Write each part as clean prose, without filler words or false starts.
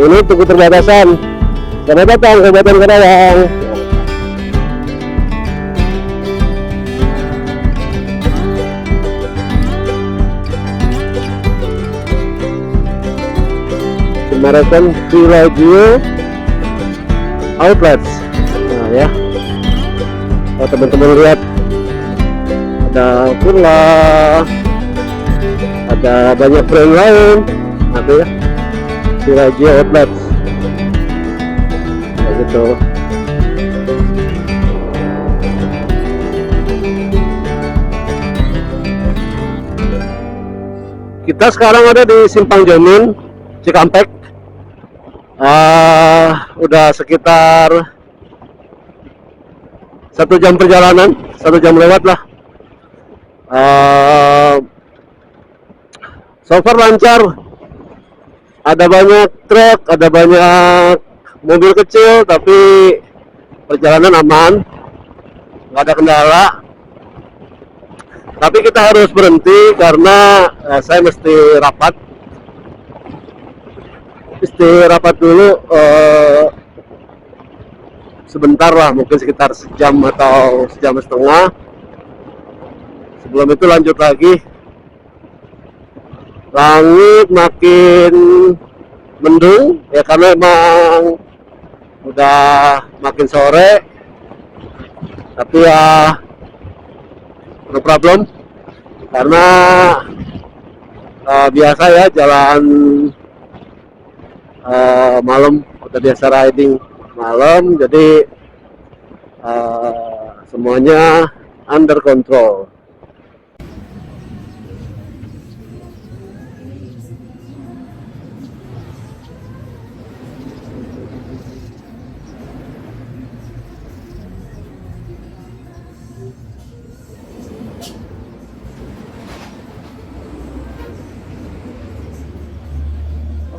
Ini tugu perbatasan. Selamat datang Kabupaten Karawang. Marathon Viragio Outlets. Nah ya, kalau teman-teman lihat ada pula, ada banyak brand lain, ada ya Viragio Outlets kayak gitu. Kita sekarang ada di Simpang Jomin, Cikampek. Udah sekitar 1 jam perjalanan, 1 jam lewat lah. So far lancar, ada banyak truk, ada banyak mobil kecil, tapi perjalanan aman, nggak ada kendala. Tapi kita harus berhenti karena saya mesti rapat. Istirahat dulu sebentar lah, mungkin sekitar sejam atau sejam setengah. Sebelum itu lanjut lagi. Langit makin mendung ya karena emang udah makin sore, tapi ya no problem karena biasa ya jalan malam, udah biasa riding malam, jadi semuanya under control.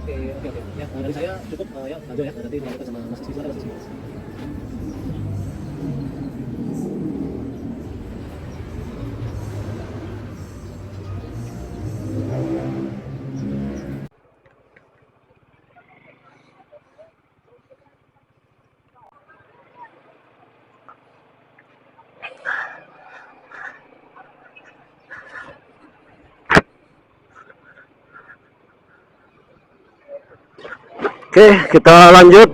Oke. Ya, dari saya cukup ya, lanjut ya. Nanti kita sama Mas Rizky, silakan Mas Rizky. Oke, kita lanjut.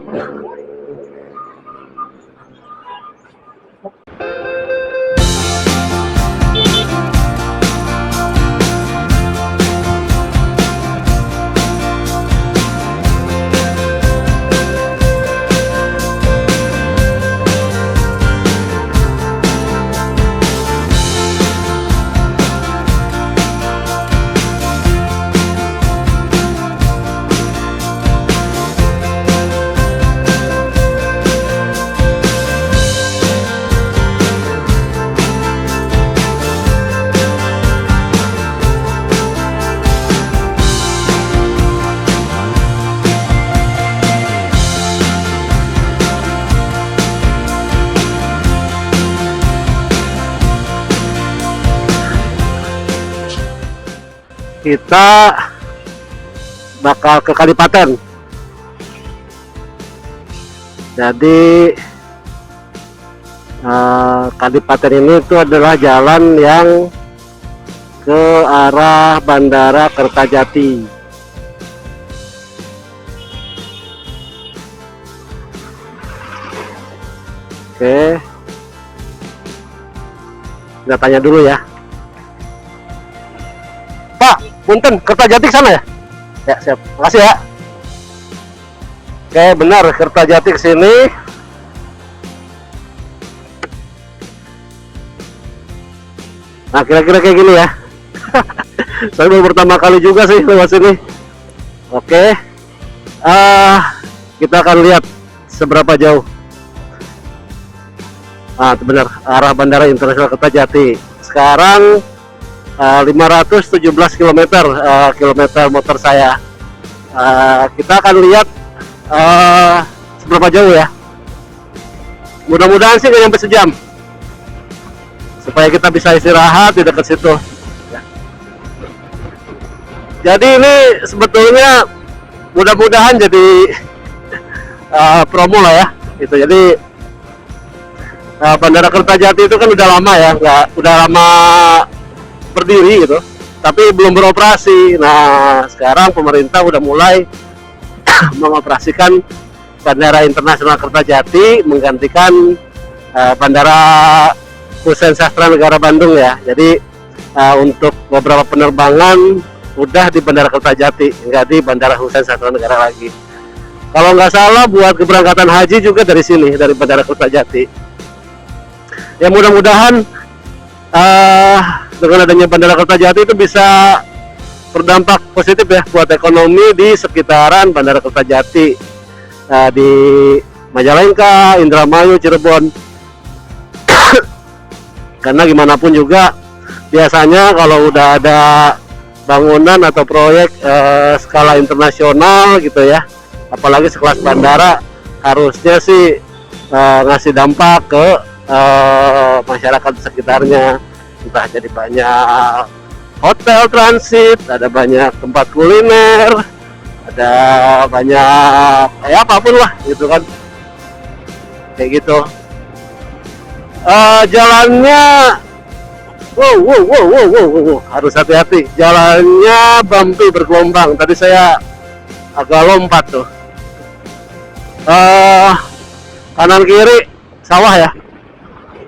Kita bakal ke Kadipaten. Jadi Kadipaten ini itu adalah jalan yang ke arah Bandara Kertajati. Oke, kita tanya dulu ya. Pak, punten, Kertajati ke sana ya? Ya, siap. Makasih ya. Oke, benar, Kertajati ke sini. Nah, kira-kira kayak gini ya. Saya baru pertama kali juga sih lewat sini. Oke. Kita akan lihat seberapa jauh. Benar, arah Bandara Internasional Kertajati. Sekarang 517 km kilometer motor saya. Kita akan lihat seberapa jauh ya. Mudah-mudahan sih nggak sampai sejam, supaya kita bisa istirahat di dekat situ. Jadi ini sebetulnya mudah-mudahan jadi promo lah ya. Itu jadi Bandara Kertajati itu kan udah lama ya, udah lama berdiri gitu, tapi belum beroperasi. Nah sekarang pemerintah udah mulai mengoperasikan Bandara Internasional Kertajati, menggantikan Bandara Hussein Sastra Negara Bandung ya. Jadi untuk beberapa penerbangan udah di Bandara Kertajati, nggak di Bandara Hussein Sastra Negara lagi. Kalau nggak salah buat keberangkatan haji juga dari sini, dari Bandara Kertajati. Ya mudah-mudahan dengan adanya Bandara Kertajati itu bisa berdampak positif ya buat ekonomi di sekitaran Bandara Kertajati, di Majalengka, Indramayu, Cirebon. Karena gimana pun juga biasanya kalau udah ada bangunan atau proyek skala internasional gitu ya, apalagi sekelas bandara, harusnya sih ngasih dampak ke masyarakat sekitarnya. Entah jadi banyak hotel transit, ada banyak tempat kuliner, ada banyak apapun lah gitu kan, kayak gitu. Jalannya wow, harus hati-hati, jalannya bumpy, bergelombang. Tadi saya agak lompat tuh. Kanan kiri sawah ya,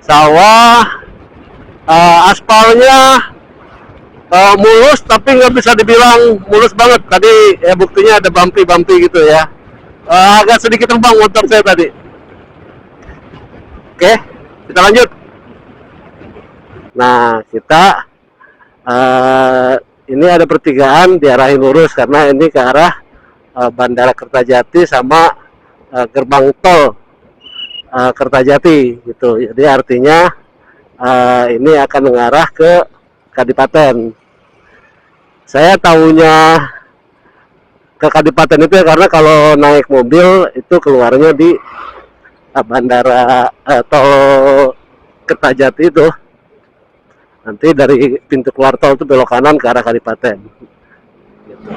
sawah, aspalnya mulus tapi nggak bisa dibilang mulus banget. Tadi ya buktinya ada bumpy gitu ya. Agak sedikit terbang motor saya tadi. Oke, kita lanjut. Nah kita ini ada pertigaan, diarahin lurus karena ini ke arah Bandara Kertajati sama gerbang tol Kertajati gitu. Jadi artinya ini akan mengarah ke Kadipaten. Saya tahunya ke Kadipaten itu ya karena kalau naik mobil itu keluarnya di bandara tol Kertajati itu. Nanti dari pintu keluar tol itu belok kanan ke arah Kadipaten. Gitu.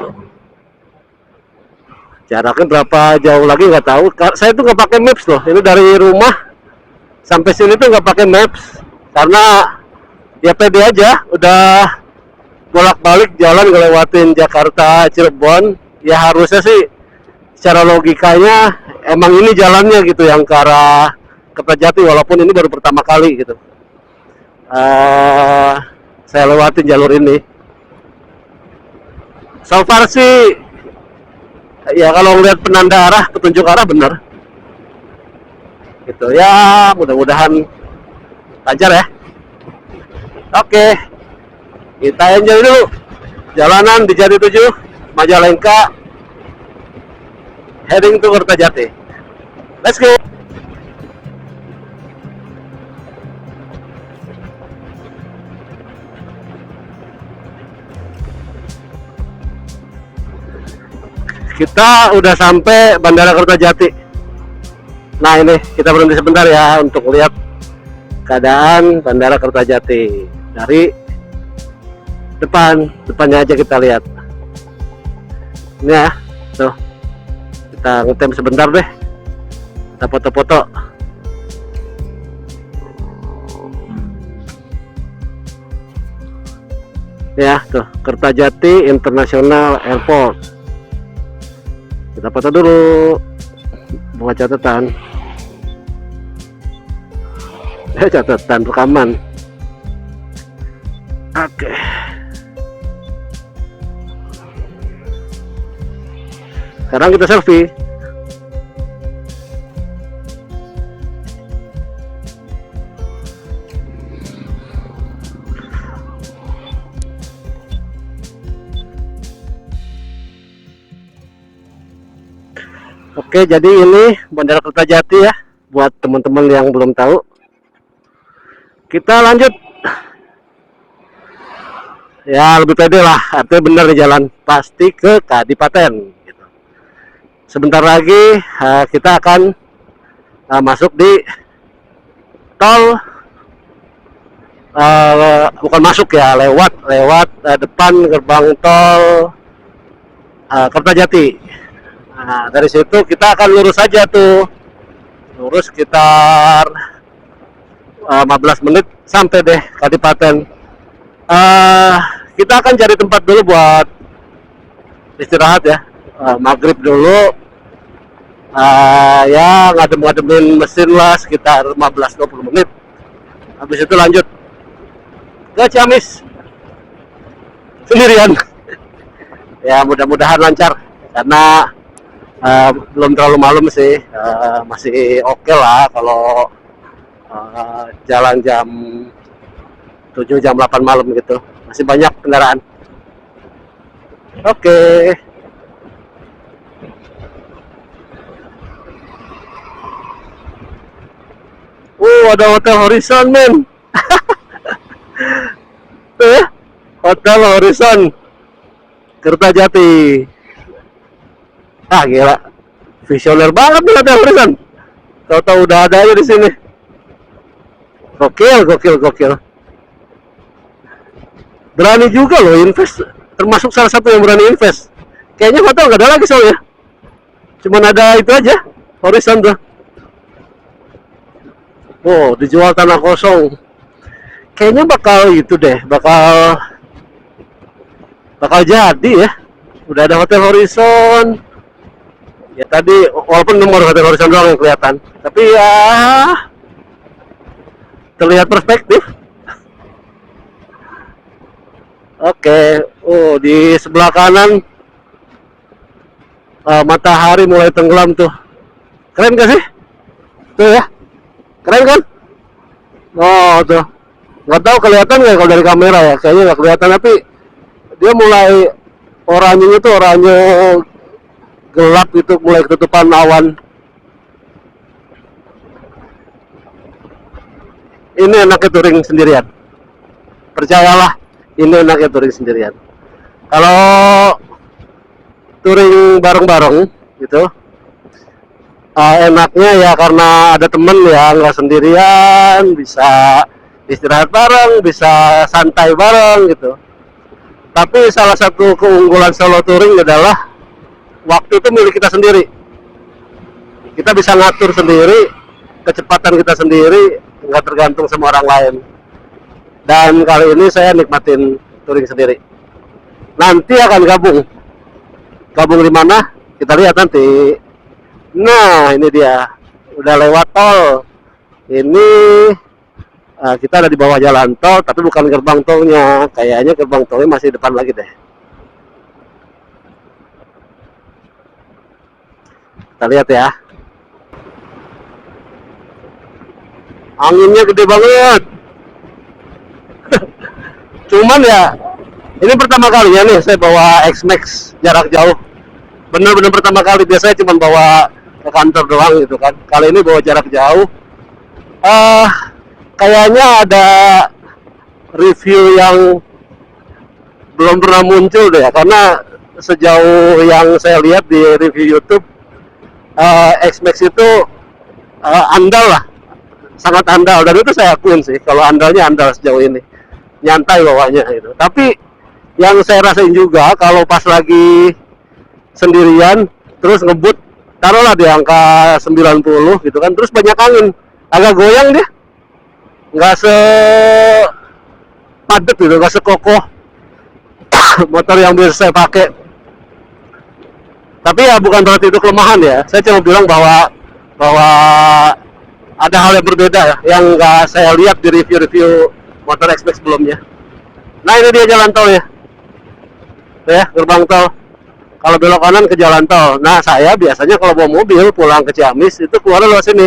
Jaraknya berapa jauh lagi nggak tahu. Saya tuh nggak pakai maps loh. Ini dari rumah sampai sini tuh nggak pakai maps karena ya pede aja. Udah bolak-balik jalan ngelewatin Jakarta, Cirebon. Ya harusnya sih secara logikanya emang ini jalannya gitu yang ke arah Kertajati, walaupun ini baru pertama kali gitu. Saya lewatin jalur ini. So far sih ya kalau ngeliat penanda arah, petunjuk arah bener gitu ya, mudah-mudahan lancar ya. Oke, kita enjoy dulu jalanan di Jati 7 Majalengka heading to Kertajati. Let's go. Kita udah sampai Bandara Kertajati. Nah ini kita berhenti sebentar ya untuk lihat keadaan Bandara Kertajati dari depannya aja kita lihat. Ini ya, tuh kita ngetem sebentar deh, kita foto-foto. Ya tuh Kertajati International Airport. Kita foto dulu, buat catatan. Catatan rekaman. Oke. Sekarang kita selfie. Oke, jadi ini Bandara Kertajati ya, buat teman-teman yang belum tahu. Kita lanjut. Ya lebih pede lah, artinya benar di jalan, pasti ke Kadipaten. Gitu. Sebentar lagi kita akan masuk di tol, bukan masuk ya, lewat depan gerbang tol Kertajati. Nah, dari situ kita akan lurus saja tuh, lurus sekitar 15 menit sampai deh Kadipaten. Kita akan cari tempat dulu buat istirahat ya, maghrib dulu, ya ngadem-ngademin mesin lah sekitar 15-20 menit. Habis itu lanjut ke Ciamis sendirian. Ya mudah-mudahan lancar karena belum terlalu malam sih, masih oke lah kalau jalan jam 7 jam 8 malam gitu, masih banyak kendaraan. Oke. Ada Hotel Horizon, men. Tuh ya, Hotel Horizon Kertajati. Gila, visioner banget nih Hotel Horizon. Tahu-tahu udah ada aja di sini. Gokil. Berani juga loh invest, termasuk salah satu yang berani invest. Kayaknya hotel nggak ada lagi soalnya, cuman ada itu aja, Horizon tuh. Dijual tanah kosong. Kayaknya bakal itu deh, bakal jadi ya. Udah ada Hotel Horizon. Ya tadi walaupun nomor Hotel Horizon doang yang kelihatan, tapi ya terlihat perspektif. Oke, di sebelah kanan matahari mulai tenggelam tuh. Keren gak sih? Tuh ya, keren kan? Tuh. Nggak tahu kelihatan nggak kalau dari kamera ya, kayaknya nggak kelihatan, tapi dia mulai oranye itu, oranye gelap itu, mulai ketutupan awan. Ini enaknya touring sendirian, percayalah, ini enaknya touring sendirian. Kalau touring bareng-bareng gitu, enaknya ya karena ada temen ya, nggak sendirian, bisa istirahat bareng, bisa santai bareng gitu. Tapi salah satu keunggulan solo touring adalah waktu itu milik kita sendiri. Kita bisa ngatur sendiri, kecepatan kita sendiri, nggak tergantung sama orang lain. Dan kali ini saya nikmatin touring sendiri. Nanti akan gabung di mana? Kita lihat nanti. Nah, ini dia, udah lewat tol. Ini kita ada di bawah jalan tol, tapi bukan gerbang tolnya. Kayaknya gerbang tolnya masih depan lagi deh. Kita lihat ya. Anginnya gede banget. Cuman ya, ini pertama kalinya nih saya bawa X-Max jarak jauh. Bener-bener pertama kali, biasanya cuma bawa ke kantor doang gitu kan. Kali ini bawa jarak jauh. Kayaknya ada review yang belum pernah muncul deh, karena sejauh yang saya lihat di review YouTube, X-Max itu andal lah, sangat andal, dan itu saya akuin sih kalau andalnya andal sejauh ini, nyantai bawahnya gitu. Tapi yang saya rasain juga kalau pas lagi sendirian terus ngebut, taruhlah di angka 90 gitu kan, terus banyak angin, agak goyang dia, nggak sepadet gitu, nggak sekokoh motor yang biasa saya pakai. Tapi ya bukan berarti itu kelemahan ya, saya cuma bilang bahwa ada hal yang berbeda ya, yang nggak saya lihat di review-review motor X-Max sebelumnya. Nah, ini dia jalan tol ya, gerbang tol. Kalau belok kanan ke jalan tol. Nah, saya biasanya kalau bawa mobil pulang ke Ciamis itu keluar lewat sini.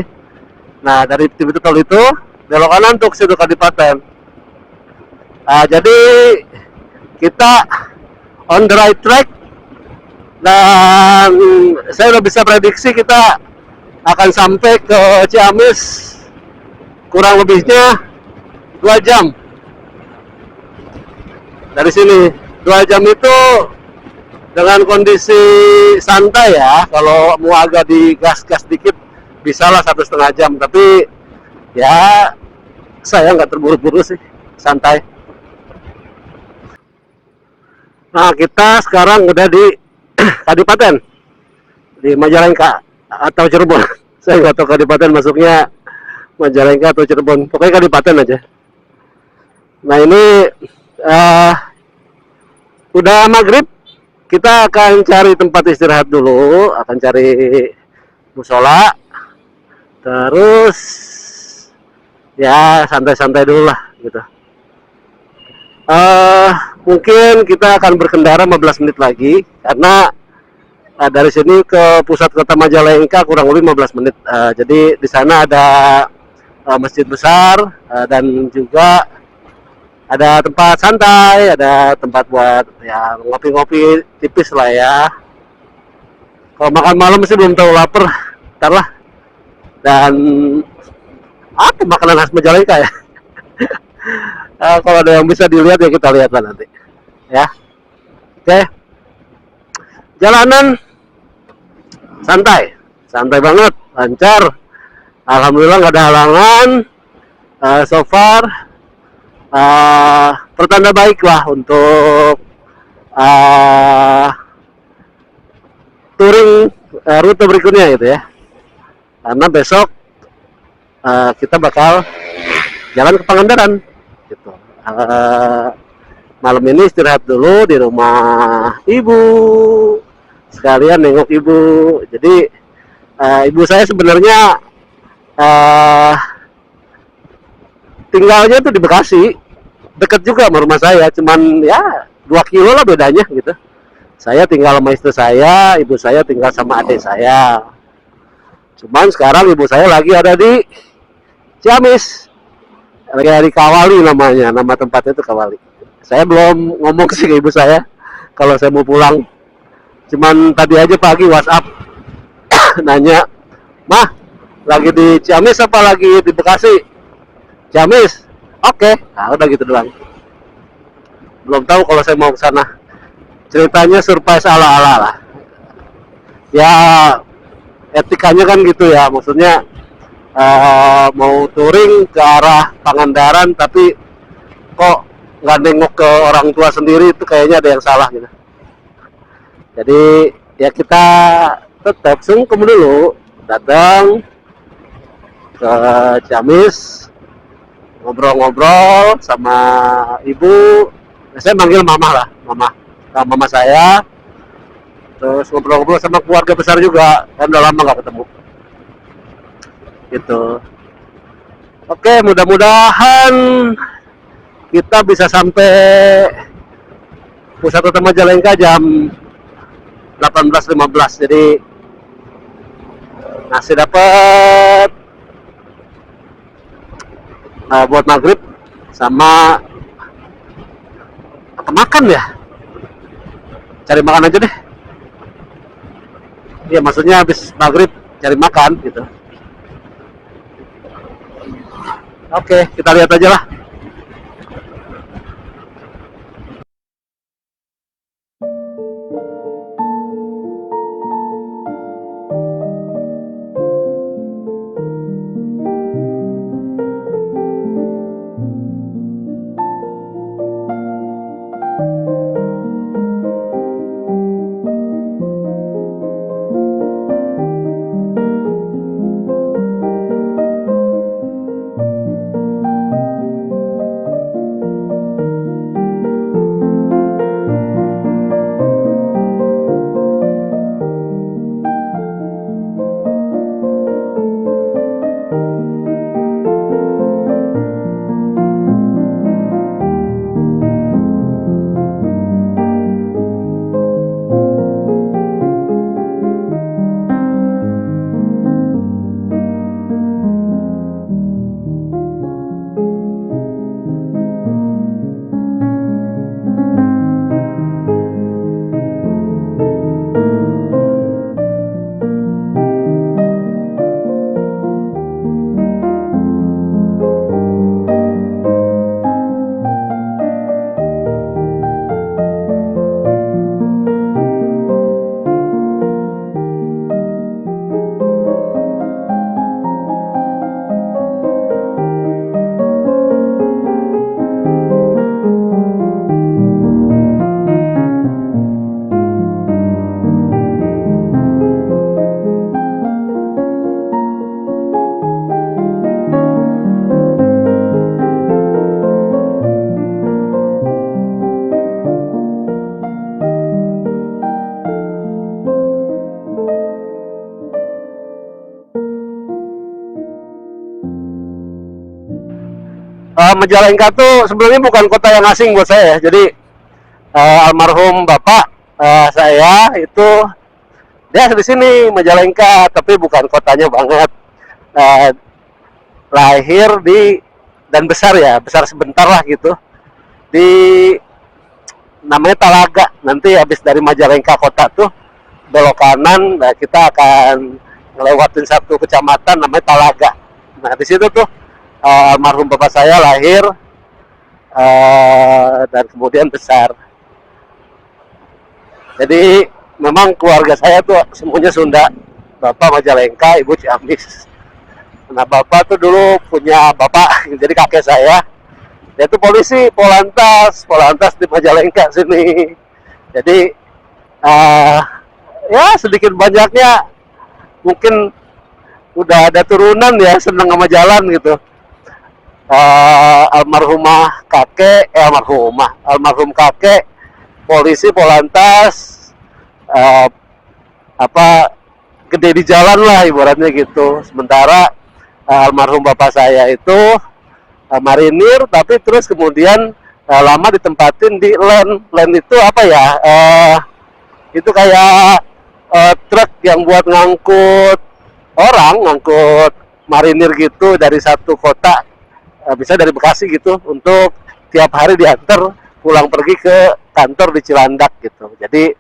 Nah, dari pintu tol itu belok kanan untuk situ Kadipaten. Nah, jadi kita on the right track, dan saya udah bisa prediksi kita akan sampai ke Ciamis kurang lebihnya 2 jam dari sini. 2 jam itu dengan kondisi santai ya, kalau mau agak digas-gas dikit bisalah 1,5 jam, tapi ya saya nggak terburu-buru sih, santai. Nah, kita sekarang udah di Kadipaten. di Majalengka atau Cirebon. Saya nggak tahu kabupaten masuknya Majalengka atau Cirebon, pokoknya kabupaten aja. Nah ini uh, udah maghrib, kita akan cari tempat istirahat dulu, akan cari musola, terus ya santai-santai dulu lah gitu. uh, Mungkin kita akan berkendara 15 menit lagi karena dari sini ke pusat kota Majalengka kurang lebih 15 menit. Jadi di sana ada masjid besar dan juga ada tempat santai, ada tempat buat ya ngopi-ngopi tipis lah ya. Kalau makan malam sih belum tahu, lapar, ntar lah. Dan apa makanan khas Majalengka ya? Kalau ada yang bisa dilihat ya kita lihat lah nanti. Ya, oke. Jalanan santai, santai banget, lancar. Alhamdulillah nggak ada halangan. So far pertanda baik lah untuk touring rute berikutnya gitu ya. Karena besok kita bakal jalan ke Pangandaran gitu. Malam ini istirahat dulu di rumah ibu, sekalian nengok ibu. Jadi ibu saya sebenarnya tinggalnya tuh di Bekasi, deket juga sama rumah saya, cuman ya 2 kilo lah bedanya gitu. Saya tinggal sama istri saya, ibu saya tinggal sama adik saya. Cuman sekarang ibu saya lagi ada di Ciamis, lagi di Kawali namanya, nama tempatnya itu Kawali. Saya belum ngomong sih ke ibu saya kalau saya mau pulang. Cuman tadi aja pagi WhatsApp nanya, "Mah, lagi di Ciamis apa lagi di Bekasi?" "Ciamis." "Oke." Nah, udah gitu doang. Belum tahu kalau saya mau ke sana. Ceritanya surprise ala-ala lah. Ya, etikanya kan gitu ya. Maksudnya mau touring ke arah Pangandaran tapi kok nggak nengok ke orang tua sendiri, itu kayaknya ada yang salah gitu. Jadi ya kita tetap sungkem dulu, datang ke Ciamis, ngobrol-ngobrol sama ibu. Saya manggil mama lah, mama saya. Terus ngobrol-ngobrol sama keluarga besar juga, kan udah lama nggak ketemu gitu. Oke, mudah-mudahan kita bisa sampai pusat kota Majalengka jam 18.15. Jadi masih dapat buat maghrib sama apa makan ya, cari makan aja deh. Iya, maksudnya habis maghrib cari makan gitu. Oke, kita lihat aja lah. Majalengka tuh sebenarnya bukan kota yang asing buat saya. Jadi almarhum bapak saya itu dia di sini Majalengka, tapi bukan kotanya banget. Eh, Lahir di dan besar ya, besar sebentar lah gitu di namanya Talaga. Nanti habis dari Majalengka kota tuh belok kanan, nah kita akan ngelewatin satu kecamatan namanya Talaga. Nah di situ tuh almarhum bapak saya lahir dan kemudian besar. Jadi memang keluarga saya tuh semuanya Sunda. Bapak Majalengka, ibu Ciamis. Nah bapak tuh dulu punya bapak, jadi kakek saya. Dia tuh polisi, Polantas di Majalengka sini. Jadi ya sedikit banyaknya mungkin udah ada turunan ya seneng sama jalan gitu. Almarhum kakek polisi Polantas, apa gede di jalan lah ibaratnya gitu. Sementara almarhum bapak saya itu marinir, tapi terus kemudian lama ditempatin di land itu apa ya, itu kayak truk yang buat ngangkut orang, ngangkut marinir gitu dari satu kota, bisa dari Bekasi gitu, untuk tiap hari diantar pulang pergi ke kantor di Cilandak gitu. Jadi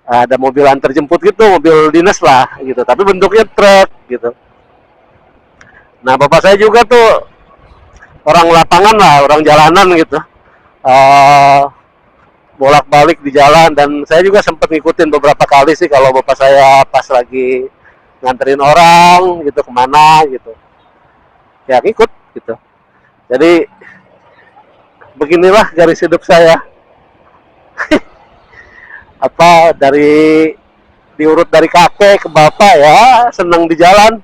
ada mobil antar jemput gitu, mobil dinas lah gitu, tapi bentuknya truk gitu. Nah bapak saya juga tuh orang lapangan lah, orang jalanan gitu, bolak-balik di jalan. Dan saya juga sempat ngikutin beberapa kali sih kalau bapak saya pas lagi nganterin orang gitu kemana gitu, ya ngikut gitu. Jadi beginilah garis hidup saya. Apa diurut dari kakek ke bapak ya, senang di jalan.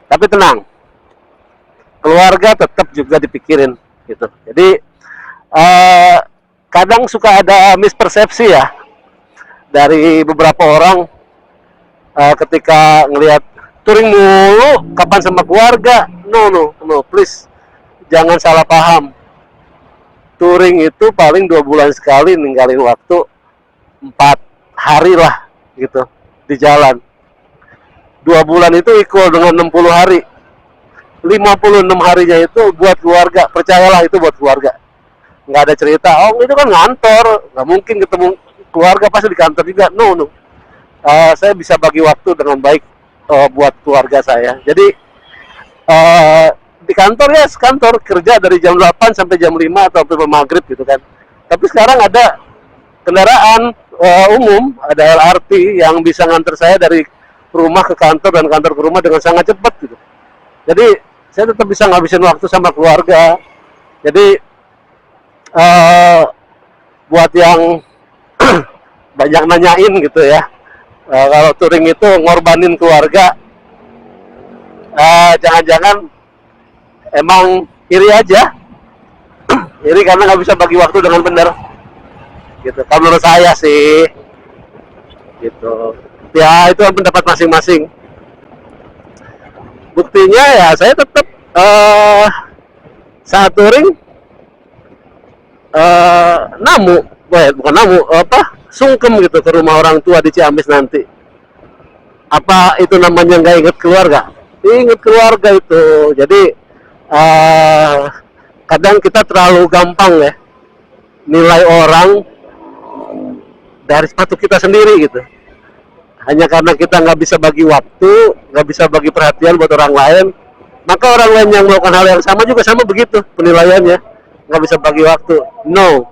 Tapi tenang, keluarga tetap juga dipikirin gitu. Jadi kadang suka ada mispersepsi ya dari beberapa orang ketika ngelihat touring mulu, kapan sama keluarga. No, please jangan salah paham. Touring itu paling 2 bulan sekali, ninggalin waktu 4 hari lah gitu di jalan. 2 bulan itu equal dengan 60 hari. 56 harinya itu buat keluarga, percayalah itu buat keluarga. Nggak ada cerita, oh itu kan ngantor, nggak mungkin ketemu keluarga, pasti di kantor juga. No. Saya bisa bagi waktu dengan baik buat keluarga saya. Jadi di kantor ya, kantor kerja dari jam 8 sampai jam 5 atau sampai maghrib gitu kan. Tapi sekarang ada kendaraan umum, ada LRT yang bisa nganter saya dari rumah ke kantor dan kantor ke rumah dengan sangat cepat gitu. Jadi saya tetap bisa ngabisin waktu sama keluarga. Jadi buat yang banyak nanyain gitu ya, kalau touring itu ngorbanin keluarga, jangan-jangan emang iri aja. Iri karena nggak bisa bagi waktu dengan benar gitu. Kalau menurut saya sih gitu. Ya itu pendapat masing-masing. Buktinya ya saya tetap saat touring bukan namu, sungkem gitu ke rumah orang tua di Ciamis nanti. Apa itu namanya nggak inget keluarga? Inget keluarga itu. Jadi kadang kita terlalu gampang ya nilai orang dari sepatu kita sendiri gitu. Hanya karena kita nggak bisa bagi waktu, nggak bisa bagi perhatian buat orang lain, maka orang lain yang melakukan hal yang sama juga sama begitu penilaiannya. Nggak bisa bagi waktu. No,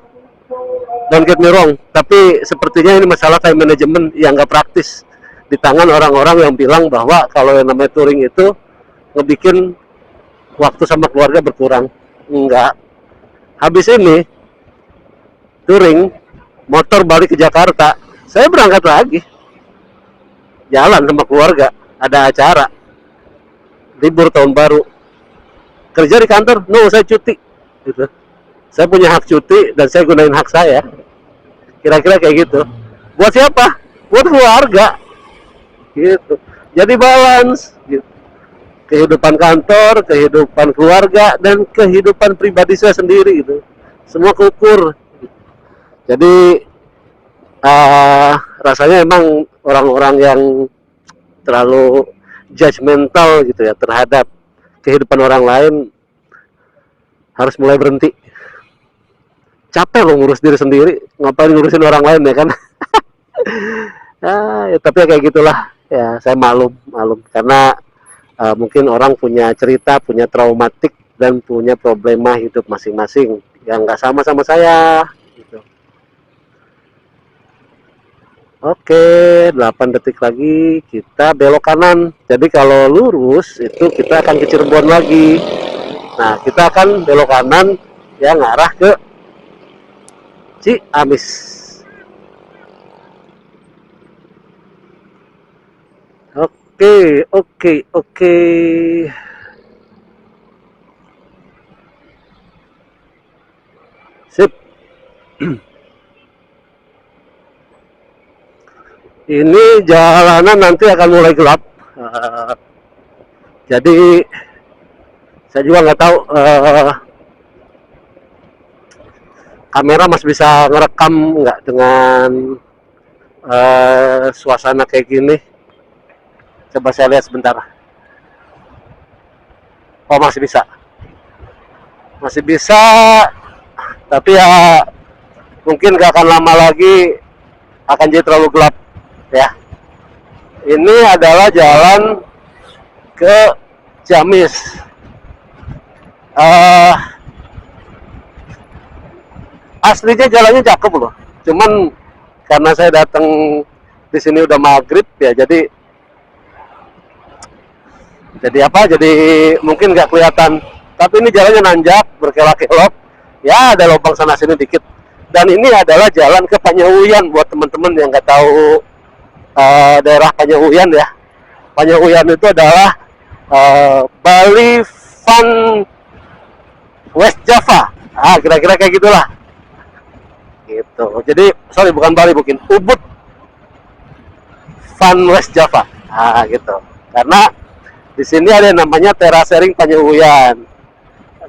don't get me wrong. Tapi sepertinya ini masalah time management yang nggak praktis di tangan orang-orang yang bilang bahwa kalau yang namanya touring itu ngebikin waktu sama keluarga berkurang. Enggak. Habis ini touring, motor balik ke Jakarta, saya berangkat lagi. Jalan sama keluarga, ada acara. Libur tahun baru. Kerja di kantor, no, saya cuti. Gitu. Saya punya hak cuti dan saya gunain hak saya. Kira-kira kayak gitu. Buat siapa? Buat keluarga. Gitu. Jadi balance gitu. kehidupan kantor, kehidupan keluarga, dan kehidupan pribadi saya sendiri gitu. Semua keukur. Jadi rasanya emang orang-orang yang terlalu judgmental gitu ya terhadap kehidupan orang lain harus mulai berhenti. Capek loh ngurus diri sendiri, ngapain ngurusin orang lain ya kan? Ya, tapi ya kayak gitulah. Ya, saya malum karena mungkin orang punya cerita, punya traumatik dan punya problema hidup masing-masing yang nggak sama sama saya. Gitu. Oke, 8 detik lagi kita belok kanan. Jadi kalau lurus itu kita akan ke Cirebon lagi. Nah, kita akan belok kanan yang ngarah ke Ciamis. Oke. Sip. Ini jalanan nanti akan mulai gelap. Jadi saya juga nggak tahu kamera masih bisa ngerekam nggak dengan suasana kayak gini. Coba saya lihat sebentar. Oh, masih bisa. Tapi ya mungkin gak akan lama lagi akan jadi terlalu gelap ya. Ini adalah jalan ke Ciamis. Aslinya jalannya cakep loh. Cuman karena saya datang di sini udah maghrib ya, jadi mungkin nggak kelihatan. Tapi ini jalannya nanjak, berkelok-kelok. Ya ada lubang sana sini dikit. Dan ini adalah jalan ke Panyahuyan buat teman-teman yang nggak tahu daerah Panyahuyan ya. Panyahuyan itu adalah Bali Fun West Java. Kira-kira kayak gitulah. Gitu. Jadi bukan Bali, bukan Ubud Fun West Java. Gitu. Karena di sini ada yang namanya terasering Panyahuyan.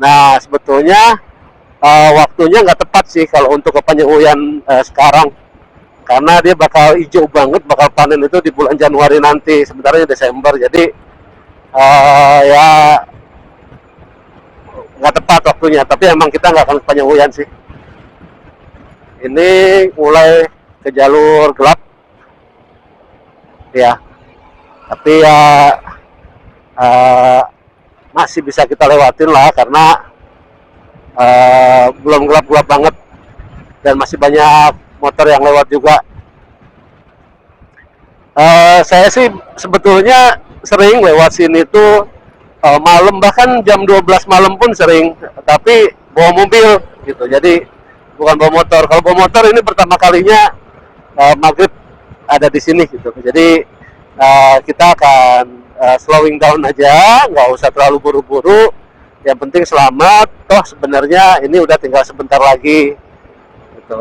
Nah, sebetulnya waktunya nggak tepat sih kalau untuk ke Panyahuyan sekarang, karena dia bakal hijau banget, bakal panen itu di bulan Januari nanti, sebenarnya Desember. Jadi ya nggak tepat waktunya. Tapi emang kita nggak akan ke Panyahuyan sih. Ini mulai ke jalur gelap, ya. Tapi ya masih bisa kita lewatin lah, karena belum gelap-gelap banget dan masih banyak motor yang lewat juga. Saya sih sebetulnya sering lewat sini tuh malam, bahkan jam 12 malam pun sering, tapi bawa mobil gitu. Jadi bukan bawa motor. Kalau bawa motor ini pertama kalinya maghrib ada di sini gitu. Jadi kita akan slowing down aja, nggak usah terlalu buru-buru. Yang penting selamat. Toh sebenarnya ini udah tinggal sebentar lagi gitu.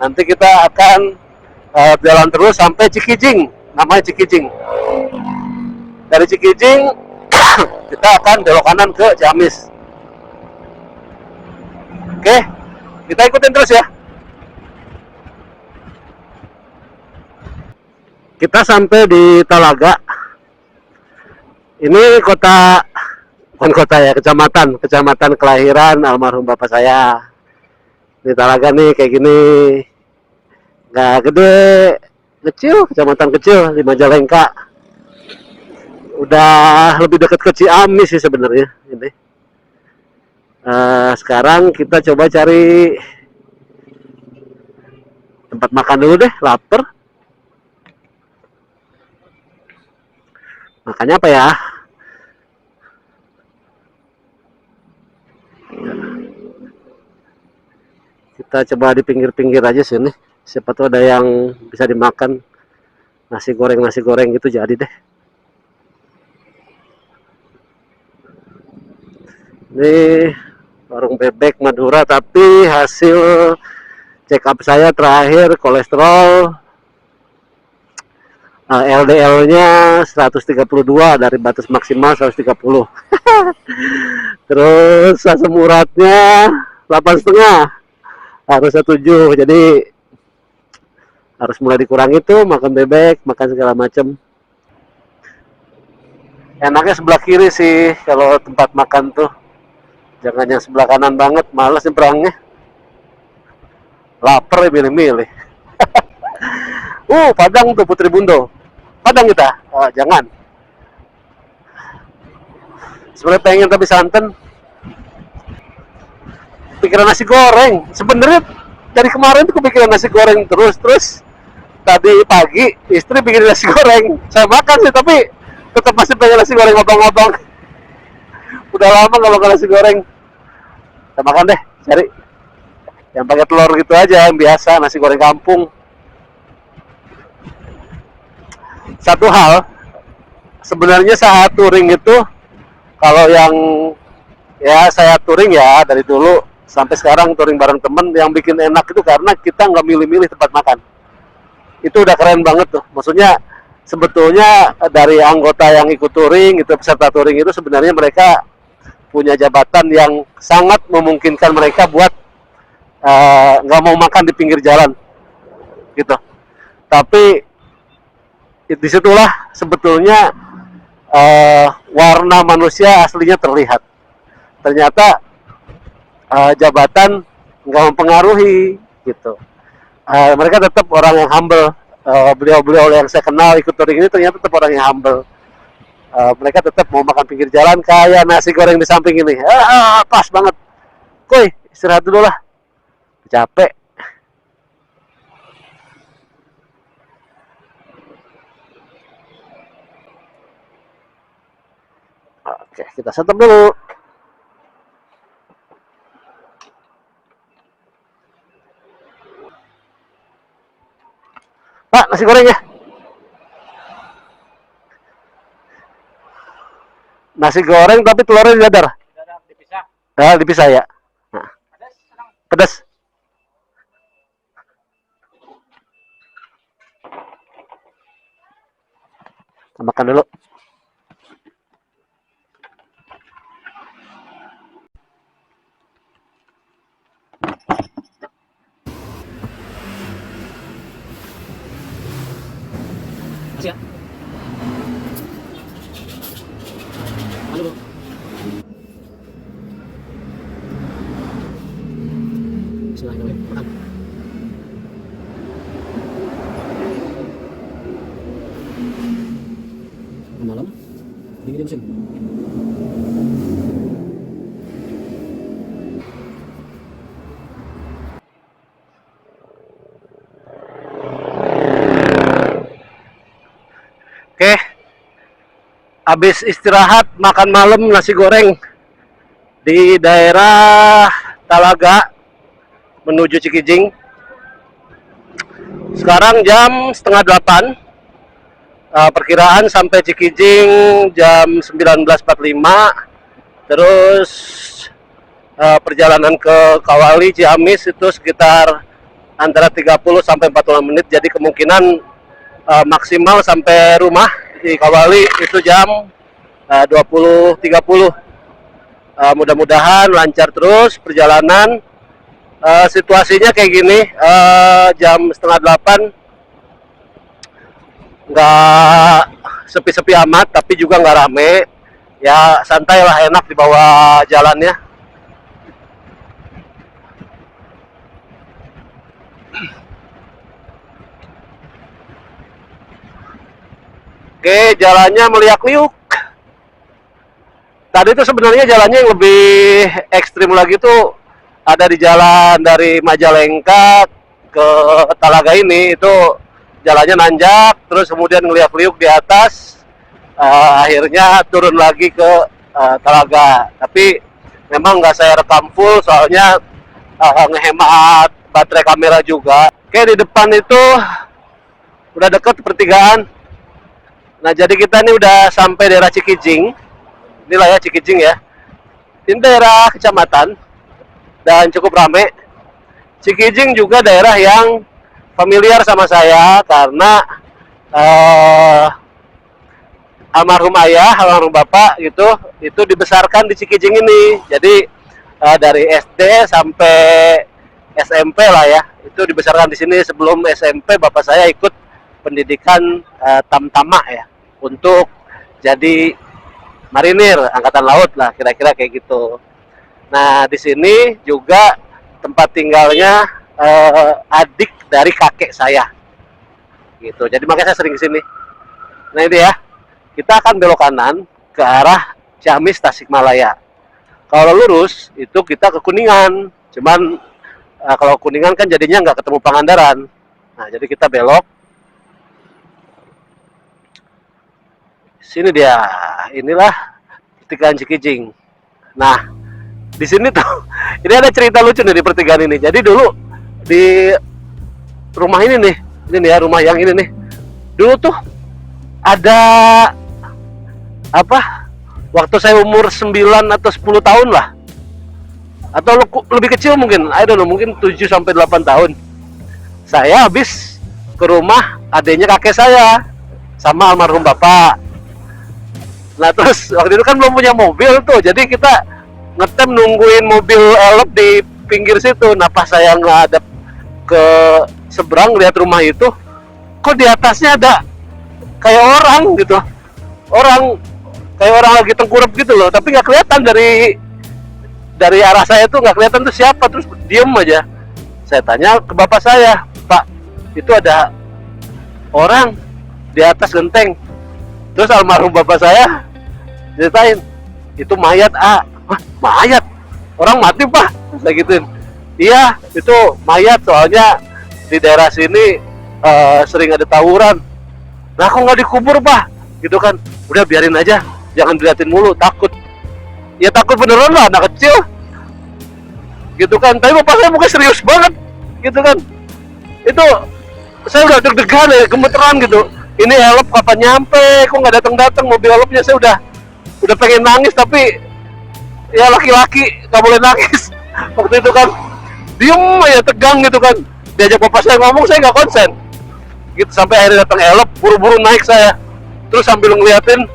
Nanti kita akan jalan terus sampai Cikijing, namanya Cikijing. Dari Cikijing kita akan belok kanan ke Ciamis. Oke, kita ikutin terus ya. Kita sampai di Talaga. Ini bukan kota ya, kecamatan kelahiran almarhum bapak saya. Di Talaga nih kayak gini, nggak gede, kecil, kecamatan kecil di Majalengka. Udah lebih dekat ke Ciamis sih sebenarnya ini. Sekarang kita coba cari tempat makan dulu deh, lapar. Makannya apa ya? Kita coba di pinggir-pinggir aja sini. Siapa tahu ada yang bisa dimakan. Nasi goreng gitu jadi deh. Ini warung bebek Madura, tapi hasil check up saya terakhir kolesterol LDL-nya 132 dari batas maksimal 130. Terus asam uratnya 8,5, harusnya 7. Jadi harus mulai dikurangi tuh, makan bebek, makan segala macam. Enaknya sebelah kiri sih kalau tempat makan tuh, jangan yang sebelah kanan banget, males nyebrangnya, lapar ya milih-milih. Padang tuh Putri Bundo, Padang kita. Jangan, sebenarnya pengen tapi santan, pikiran nasi goreng sebenarnya. Dari kemarin tuh kepikiran nasi goreng terus tadi pagi istri bikin nasi goreng, saya makan sih tapi tetap masih pengen nasi goreng ngotong-ngotong. Udah lama nggak makan nasi goreng, kita makan deh, cari yang pakai telur gitu aja, yang biasa, nasi goreng kampung. Satu hal, sebenarnya saat touring itu, kalau yang ya saya touring ya dari dulu sampai sekarang touring bareng temen, yang bikin enak itu karena kita nggak milih-milih tempat makan. Itu udah keren banget tuh. Maksudnya sebetulnya dari anggota yang ikut touring, itu peserta touring itu sebenarnya mereka punya jabatan yang sangat memungkinkan mereka buat nggak mau makan di pinggir jalan gitu. Tapi disitulah sebetulnya warna manusia aslinya terlihat. Ternyata jabatan nggak mempengaruhi gitu. Mereka tetap orang yang humble. Beliau-beliau yang saya kenal ikut touring ini ternyata tetap orang yang humble. Mereka tetap mau makan pinggir jalan, kayak nasi goreng di samping ini. Pas banget. Kuy, istirahat dulu lah, capek. Oke, kita setep dulu. Pak, nasi goreng ya. Nasi goreng tapi telurnya di dadar. Dipisah. Dipisah ya. Nah. Pedas. Makan dulu. Masih ya? Halo, Bu. Bismillahirrahmanirrahim. Makan. Malam, dingin mesin. Oke, habis istirahat makan malam nasi goreng di daerah Talaga menuju Cikijing. Sekarang jam setengah 8. Perkiraan sampai Cikijing jam 19.45. Terus perjalanan ke Kawali Ciamis itu sekitar antara 30 sampai 45 menit. Jadi kemungkinan maksimal sampai rumah di Kawali itu jam 20.30. Mudah-mudahan lancar terus perjalanan. Situasinya kayak gini, jam setengah 8, nggak sepi-sepi amat tapi juga nggak rame ya, santai lah, enak di bawah jalannya. Oke, jalannya meliak-liuk. Tadi itu sebenarnya jalannya yang lebih ekstrim lagi tuh ada di jalan dari Majalengka ke Talaga ini, itu jalannya nanjak, terus kemudian ngeliak-liuk di atas, akhirnya turun lagi ke Talaga. Tapi memang nggak saya rekam full soalnya ngehemat baterai kamera juga. Oke, di depan itu udah deket pertigaan. Nah, jadi kita ini udah sampai daerah Cikijing. Inilah ya Cikijing ya. Ini daerah kecamatan dan cukup rame. Cikijing juga daerah yang familiar sama saya karena eh, almarhum ayah, almarhum bapak gitu, itu dibesarkan di Cikijing ini. Jadi dari SD sampai SMP lah ya, itu dibesarkan di sini. Sebelum SMP bapak saya ikut pendidikan tamtama ya, untuk jadi marinir angkatan laut lah, kira-kira kayak gitu. Nah di sini juga tempat tinggalnya adik dari kakek saya gitu. Jadi makanya saya sering kesini. Nah ini ya, kita akan belok kanan ke arah Ciamis Tasikmalaya. Kalau lurus itu kita ke Kuningan. Cuman kalau Kuningan kan jadinya nggak ketemu Pangandaran. Nah jadi kita belok. Sini dia, inilah pertigaan Cikijing. Nah di sini tuh, ini ada cerita lucu nih di pertigaan ini. Jadi dulu di rumah ini nih ya, rumah yang ini nih. Dulu tuh ada apa? Waktu saya umur 9 atau 10 tahun lah. Atau lebih kecil mungkin, I don't know, mungkin 7 sampai 8 tahun. Saya habis ke rumah adiknya kakek saya sama almarhum bapak. Nah, terus waktu itu kan belum punya mobil tuh. Jadi kita ngetem nungguin mobil elep di pinggir situ. Nah, pas saya ngadep ke seberang lihat rumah itu, kok di atasnya ada kayak orang gitu, kayak orang lagi tengkurap gitu loh, tapi nggak kelihatan dari arah saya tuh, nggak kelihatan tuh siapa. Terus diem aja. Saya tanya ke bapak saya, Pak, itu ada orang di atas genteng. Terus almarhum bapak saya ceritain, itu mayat. Wah, mayat? Orang mati Pak? Saya gituin. Iya, itu mayat, soalnya di daerah sini sering ada tawuran. Nah, kok nggak dikubur Pak? Gitu kan. Udah biarin aja, jangan diliatin mulu, takut. Ya takut beneran lah, anak kecil. Gitu kan. Tapi bapak saya mungkin serius banget. Gitu kan. Itu saya udah deg-degan ya, gemeteran gitu. Ini elep kapan nyampe? Kok nggak datang-datang mobil elepnya? Saya udah pengen nangis, tapi ya laki-laki nggak boleh nangis. Waktu itu kan diem aja, tegang gitu kan. Diajak bapak saya ngomong, saya nggak konsen. Gitu sampai akhirnya datang elep, buru-buru naik saya. Terus sambil ngeliatin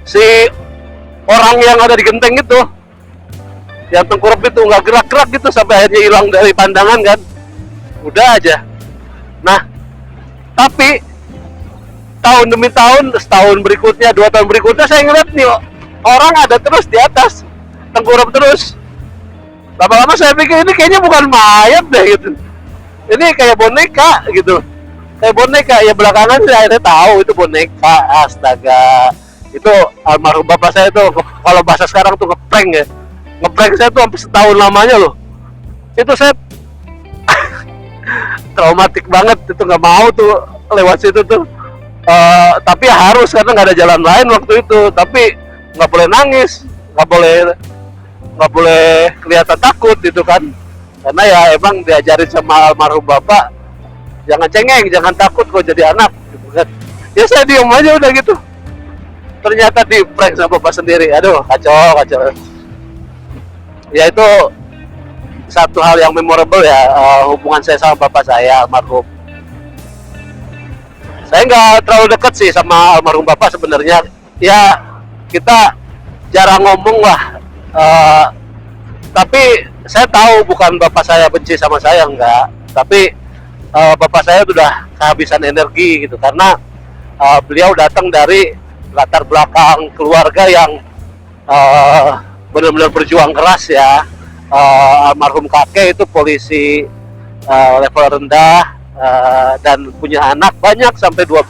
si orang yang ada di genteng itu, yang tengkurap itu nggak gerak-gerak gitu, sampai akhirnya hilang dari pandangan kan. Udah aja. Nah, tapi tahun demi tahun, setahun berikutnya, 2 tahun berikutnya, saya ngeliat nih orang ada terus di atas, tengkurap terus. Lama-lama saya pikir ini kayaknya bukan mayat deh gitu, ini kayak boneka gitu, kayak boneka. Ya belakangan saya akhirnya tahu itu boneka. Astaga, itu almarhum bapak saya tuh, kalau bahasa sekarang tuh ngeprank ya, ngeprank saya tuh sampai setahun lamanya loh. Itu saya traumatik banget, itu nggak mau tuh lewat situ tuh. Tapi ya harus, karena nggak ada jalan lain waktu itu. Tapi nggak boleh nangis, nggak boleh kelihatan takut gitu kan, karena ya emang diajarin sama almarhum bapak, jangan cengeng, jangan takut kok jadi anak gitu kan. Ya saya diem aja udah gitu. Ternyata di prank sama bapak sendiri. Aduh, kacau. Ya itu satu hal yang memorable ya, hubungan saya sama bapak saya almarhum. Saya nggak terlalu dekat sih sama almarhum bapak sebenarnya. Ya kita jarang ngomong lah. Tapi saya tahu bukan bapak saya benci sama saya, enggak. Tapi bapak saya sudah kehabisan energi gitu, karena beliau datang dari latar belakang keluarga yang benar-benar berjuang keras ya. Almarhum kakek itu polisi level rendah, dan punya anak banyak sampai 12.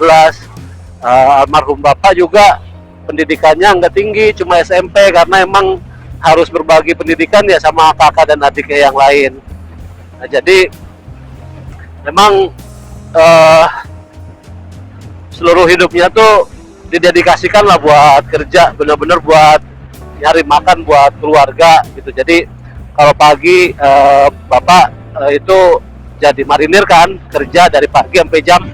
Almarhum bapak juga pendidikannya nggak tinggi, cuma SMP, karena emang harus berbagi pendidikan ya sama kakak dan adiknya yang lain. Nah, jadi memang seluruh hidupnya tuh didedikasikan lah buat kerja, benar-benar buat nyari makan buat keluarga gitu. Jadi kalau pagi bapak itu jadi marinir kan, kerja dari pagi sampai jam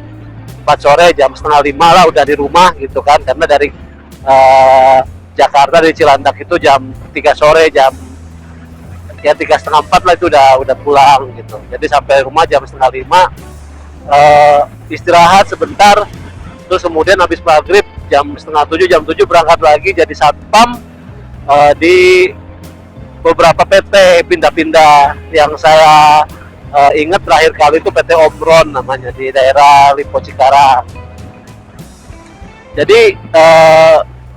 4 sore, jam setengah 5 lah udah di rumah gitu kan, karena dari Jakarta, dari Cilandak itu jam 3 sore, jam ya 3:30, 4 lah itu udah pulang gitu. Jadi sampai rumah jam setengah 5. istirahat sebentar, terus kemudian habis maghrib jam setengah 7, jam 7 berangkat lagi jadi satpam di beberapa PT pindah-pindah. Yang saya ingat terakhir kali itu PT Omron namanya, di daerah Lipo Cikarang. Jadi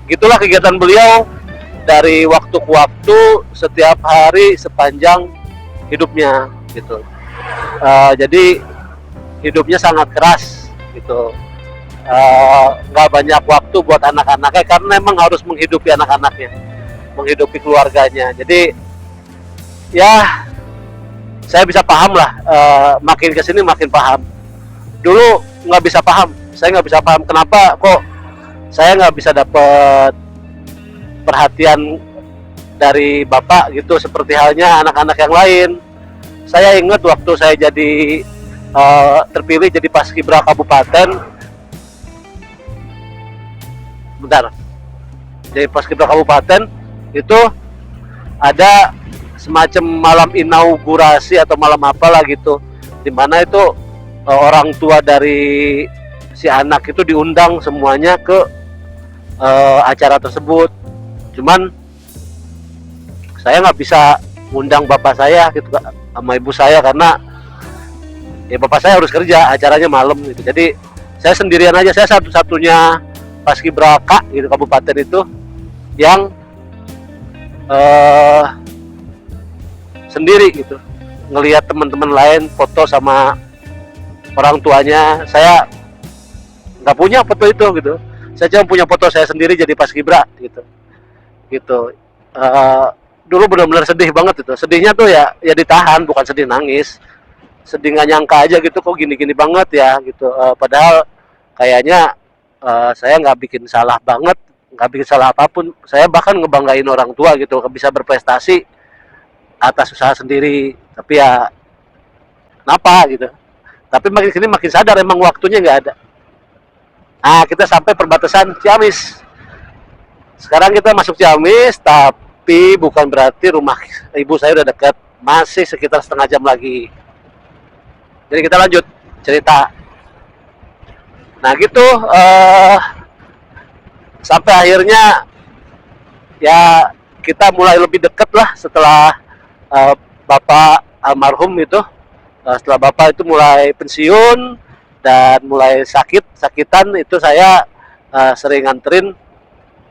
gitulah kegiatan beliau dari waktu ke waktu setiap hari sepanjang hidupnya gitu. Jadi hidupnya sangat keras gitu, nggak banyak waktu buat anak-anaknya karena memang harus menghidupi anak-anaknya, menghidupi keluarganya. Jadi ya saya bisa paham lah, makin kesini makin paham. Dulu nggak bisa paham, saya nggak bisa paham kenapa kok saya nggak bisa dapat perhatian dari bapak gitu seperti halnya anak-anak yang lain. Saya ingat waktu saya jadi terpilih jadi Paskibra Kabupaten, jadi Paskibra Kabupaten itu ada semacam malam inaugurasi atau malam apalah gitu, dimana itu orang tua dari si anak itu diundang semuanya ke acara tersebut. Cuman saya nggak bisa ngundang bapak saya gitu sama ibu saya karena ya bapak saya harus kerja, acaranya malam gitu. Jadi saya sendirian aja, saya satu-satunya Paskibraka gitu kabupaten itu yang sendiri gitu. Ngelihat teman-teman lain foto sama orang tuanya, saya nggak punya foto itu gitu. Saya cuma punya foto saya sendiri jadi Paskibra gitu. Dulu benar-benar sedih banget itu. Sedihnya tuh ya ditahan, bukan sedih nangis. Sedih nggak nyangka aja gitu, kok gini-gini banget ya gitu. Padahal kayaknya saya nggak bikin salah banget, nggak bikin salah apapun. Saya bahkan ngebanggain orang tua gitu, bisa berprestasi atas usaha sendiri. Tapi ya kenapa gitu. Tapi makin sini makin sadar emang waktunya nggak ada. Kita sampai perbatasan Ciamis. Sekarang kita masuk Ciamis, tapi bukan berarti rumah ibu saya udah dekat, masih sekitar setengah jam lagi. Jadi kita lanjut cerita. Nah gitu, sampai akhirnya ya kita mulai lebih dekat lah setelah bapak almarhum itu. Setelah bapak itu mulai pensiun dan mulai sakitan itu saya sering nganterin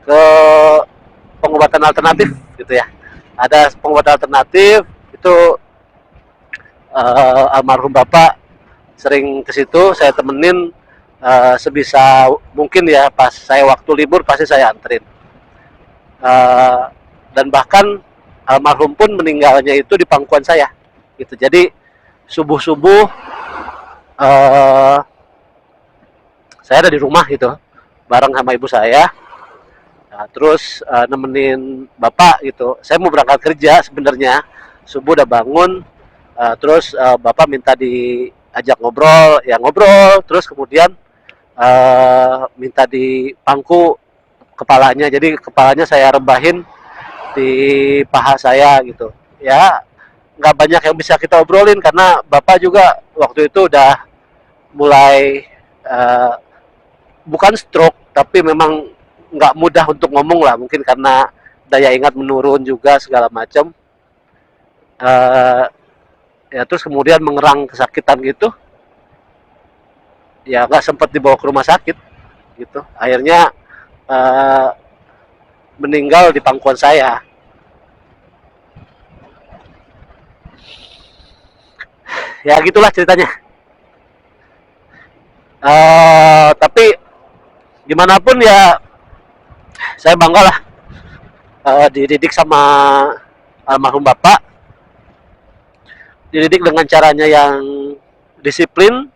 ke pengobatan alternatif gitu ya. Ada pengobatan alternatif itu, almarhum bapak sering ke situ, saya temenin sebisa mungkin ya. Pas saya waktu libur pasti saya anterin. Dan bahkan almarhum pun meninggalnya itu di pangkuan saya gitu. Jadi subuh-subuh saya ada di rumah gitu bareng sama ibu saya. Terus nemenin bapak gitu. Saya mau berangkat kerja sebenarnya, subuh udah bangun. Terus bapak minta diajak ngobrol, ya ngobrol. Terus kemudian minta dipangku kepalanya. Jadi kepalanya saya rebahin di paha saya gitu. Ya nggak banyak yang bisa kita obrolin karena bapak juga waktu itu udah mulai bukan stroke, tapi memang nggak mudah untuk ngomong lah, mungkin karena daya ingat menurun juga segala macam. Ya terus kemudian mengerang kesakitan gitu, ya nggak sempat dibawa ke rumah sakit gitu. Akhirnya meninggal di pangkuan saya. Ya gitulah ceritanya. Tapi gimana pun ya saya bangga lah dididik sama almarhum bapak, dididik dengan caranya yang disiplin.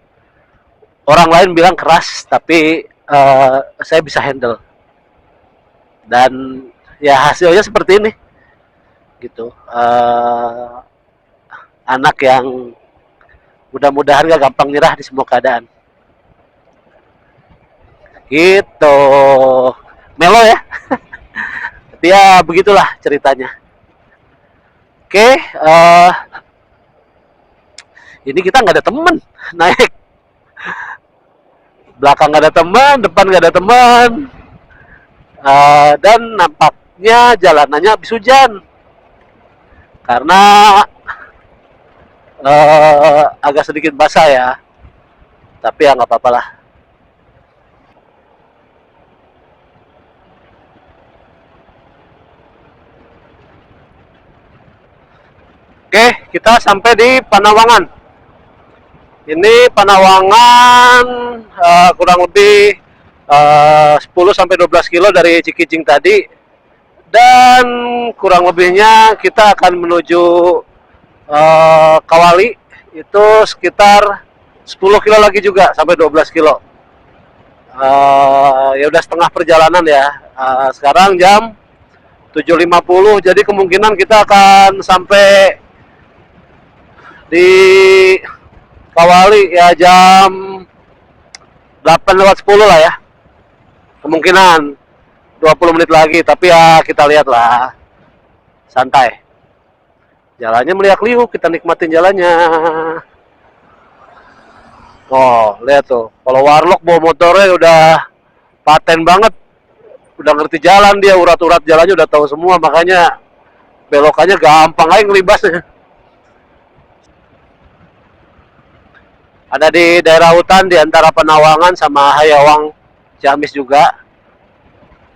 Orang lain bilang keras, tapi saya bisa handle. Dan ya hasilnya seperti ini gitu. Anak yang mudah-mudahan gak gampang nyerah di semua keadaan gitu. Melo ya. Ya begitulah ceritanya. Oke, ini kita nggak ada temen naik. belakang nggak ada teman, depan nggak ada teman. Dan nampaknya jalanannya habis hujan karena agak sedikit basah ya, tapi ya nggak apa-apa lah. Oke, kita sampai di Panawangan. Ini Panawangan kurang lebih 10 sampai 12 kilo dari Cikijing tadi, dan kurang lebihnya kita akan menuju Kawali itu sekitar 10 kilo lagi juga sampai 12 kilo. Ya udah setengah perjalanan ya. Sekarang jam 7.50, jadi kemungkinan kita akan sampai di Kawali ya jam 8:10 lah ya. Kemungkinan 20 menit lagi, tapi ya kita lihat lah. Santai. Jalannya meliak-liuk, kita nikmatin jalannya. Oh, lihat tuh. Kalau Warlock bawa motornya udah paten banget. Udah ngerti jalan dia, urat-urat jalannya udah tahu semua, makanya belokannya gampang aja ngelibasnya. Ada di daerah hutan di antara Panawangan sama Hayawang Ciamis juga.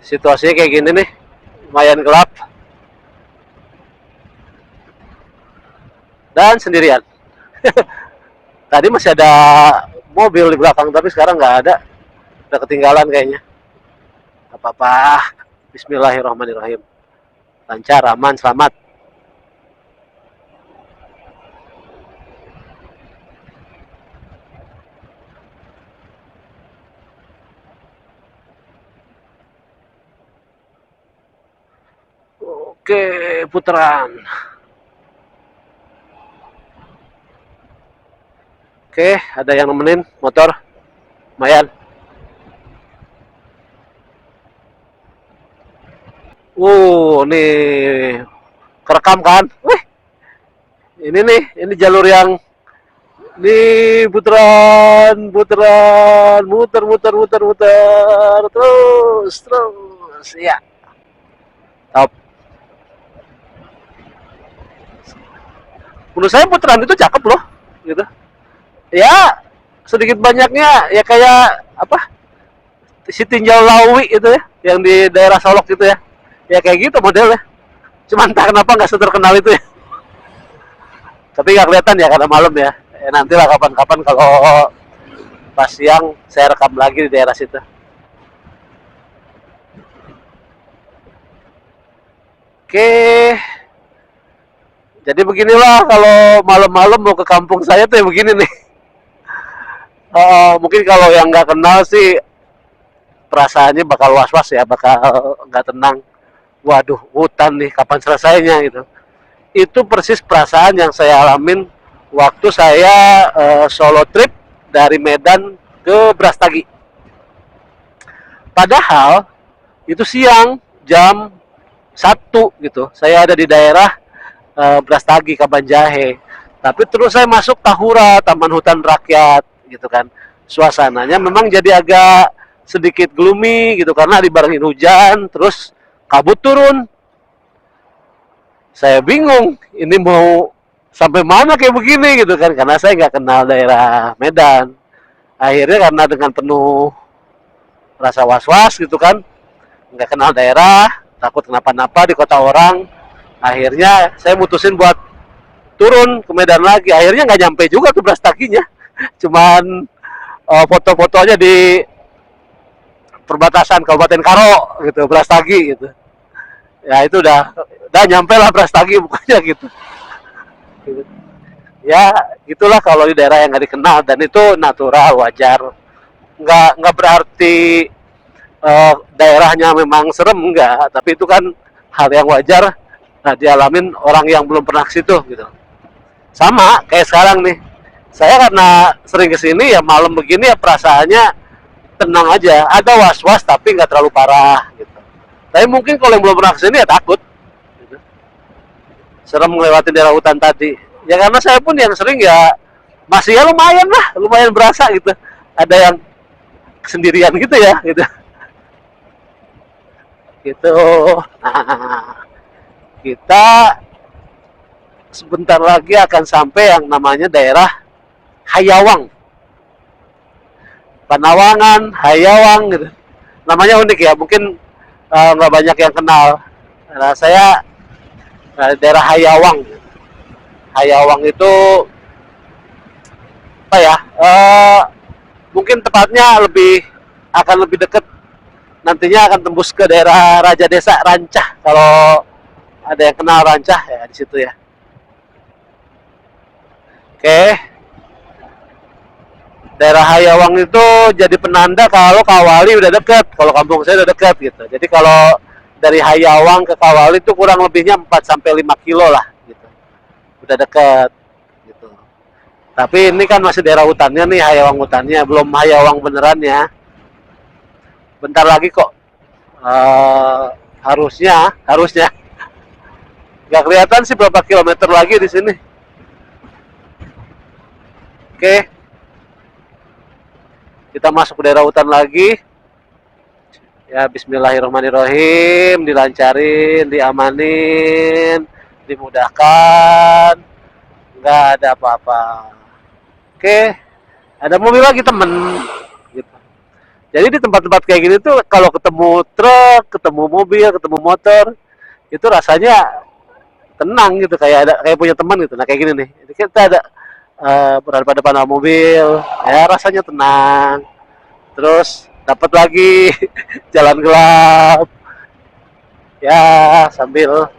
Situasinya kayak gini nih, lumayan gelap. Dan sendirian. Tadi masih ada mobil di belakang, tapi sekarang nggak ada. Udah ketinggalan kayaknya. Apa-apa. Bismillahirrahmanirrahim. Lancar, aman, selamat. Oke, putaran. Oke, ada yang nemenin motor. Lumayan. Nih kerekam kan? Wih, ini jalur yang nih putaran, muter, terus, ya, top. Menurut saya putaran itu cakep loh, gitu. Ya, sedikit banyaknya ya kayak apa? Si Tinjau Lawi itu ya, yang di daerah Solok gitu ya. Ya kayak gitu modelnya. Cuman entah kenapa nggak seterkenal itu ya. Tapi nggak kelihatan ya karena malam ya. Nantilah kapan-kapan kalau pas siang saya rekam lagi di daerah situ. Oke. Jadi beginilah kalau malam-malam mau ke kampung saya tuh ya begini nih. Mungkin kalau yang nggak kenal sih perasaannya bakal was-was ya, bakal nggak tenang. Waduh, hutan nih, kapan selesainya gitu. Itu persis perasaan yang saya alamin waktu saya solo trip dari Medan ke Brastagi. Padahal itu siang jam 1 gitu. Saya ada di daerah Brastagi, Kabanjahe. Tapi terus saya masuk Tahura, Taman Hutan Rakyat gitu kan. Suasananya memang jadi agak sedikit gloomy gitu karena dibarengin hujan, terus kabut turun. Saya bingung, ini mau sampai mana kayak begini gitu kan, karena saya nggak kenal daerah Medan. Akhirnya karena dengan penuh rasa was-was gitu kan, nggak kenal daerah, takut kenapa-napa di kota orang, akhirnya saya mutusin buat turun ke Medan lagi. Akhirnya nggak nyampe juga tuh Brastaginya, cuman foto-foto aja di perbatasan Kabupaten Karo gitu, Brastagi gitu. Ya itu udah nyampe lah Brastagi bukannya gitu. Ya itulah kalau di daerah yang nggak dikenal, dan itu natural, wajar. Nggak berarti daerahnya memang serem, enggak, tapi itu kan hal yang wajar. Nah, dialamin orang yang belum pernah ke situ gitu. Sama kayak sekarang nih, saya karena sering kesini ya malam begini ya perasaannya tenang aja, ada was-was tapi nggak terlalu parah gitu. Tapi mungkin kalau yang belum pernah kesini ya takut gitu. Serem melewati daerah hutan tadi ya, karena saya pun yang sering ya masih ya lumayan berasa gitu. Ada yang sendirian gitu ya, gitu. Gitu. Nah, kita sebentar lagi akan sampai yang namanya daerah Hayawang. Panawangan, Hayawang gitu. Namanya unik ya, mungkin nggak banyak yang kenal. Nah, saya daerah Hayawang. Hayawang itu apa ya? Mungkin tepatnya akan lebih dekat, nantinya akan tembus ke daerah Raja Desa Rancah. Kalau ada yang kenal Rancah ya di situ ya. Oke, daerah Hayawang itu jadi penanda kalau Kawali udah deket, kalau kampung saya udah deket gitu. Jadi kalau dari Hayawang ke Kawali itu kurang lebihnya 4 sampai 5 kilo lah gitu. Udah deket gitu. Tapi ini kan masih daerah hutannya nih, Hayawang hutannya, belum Hayawang beneran ya. Bentar lagi kok. Harusnya nggak kelihatan sih berapa kilometer lagi di sini. Oke, kita masuk ke daerah hutan lagi. Ya, bismillahirrahmanirrahim, dilancarin, diamanin, dimudahkan, nggak ada apa-apa. Oke, ada mobil lagi temen gitu. Jadi di tempat-tempat kayak gini tuh kalau ketemu truk, ketemu mobil, ketemu motor, itu rasanya tenang gitu, kayak punya teman gitu. Nah kayak gini nih, kita ada berhadapan sama mobil, ya rasanya tenang. Terus dapat lagi jalan gelap, ya sambil